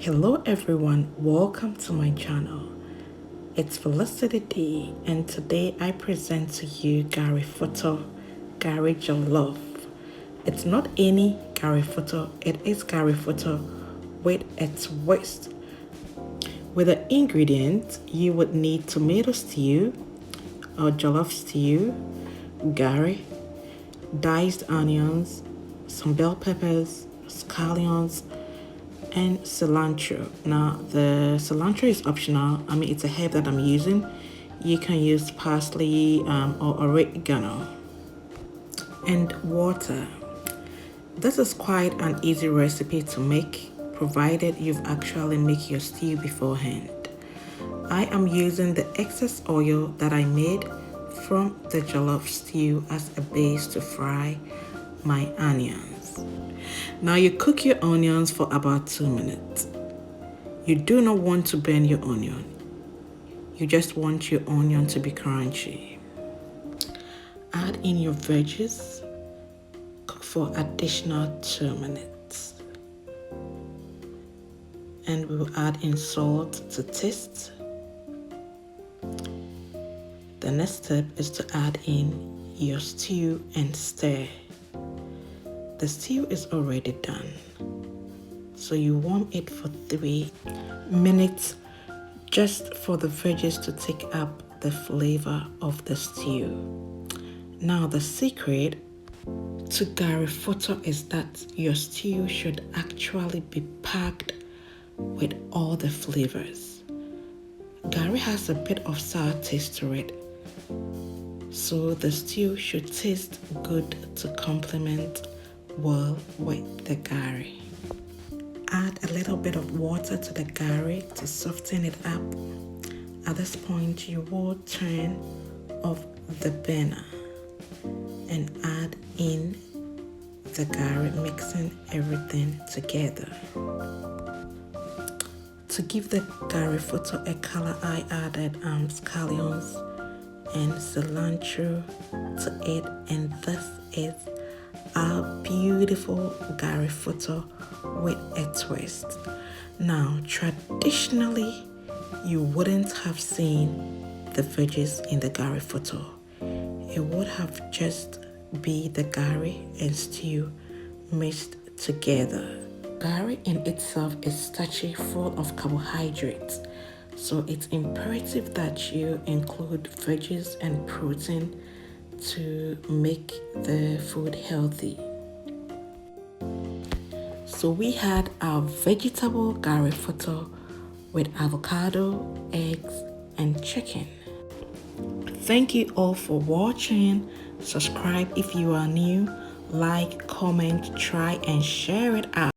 Hello everyone, welcome to my channel. It's Felicity and today I present to you Gari Foto, Gari Jollof. It's not any Gari Foto, it is Gari Foto with a twist. With the ingredients, you would need tomato stew or jollof stew, Gari, diced onions, some bell peppers, scallions, and cilantro. Now the cilantro is optional. It's a herb that I'm using. You can use parsley or oregano. And water. This is quite an easy recipe to make, provided you've actually made your stew beforehand. I am using the excess oil that I made from the jollof stew as a base to fry my onions. Now you cook your onions for about 2 minutes. You do not want to burn your onion. You just want your onion to be crunchy. Add in your veggies. Cook for additional 2 minutes. And we will add in salt to taste. The next step is to add in your stew and stir. The stew is already done, so you warm it for 3 minutes just for the veggies to take up the flavor of the stew. Now the secret to Gari Foto is that your stew should actually be packed with all the flavors. Gari has a bit of sour taste to it, so the stew should taste good to complement well with the Gari. Add a little bit of water to the Gari to soften it up. At this point, you will turn off the burner and add in the Gari, mixing everything together. To give the Gari Foto a color, I added scallions and cilantro to it, and this is our beautiful Gari Foto with a twist. Now, traditionally, you wouldn't have seen the veggies in the Gari Foto. It would have just be the Gari and stew mixed together. Gari in itself is starchy, full of carbohydrates, so it's imperative that you include veggies and protein to make the food healthy. So we had our vegetable Gari Foto with avocado, eggs, and chicken. Thank you all for watching. Subscribe if you are new. Like, comment, try, and share it out.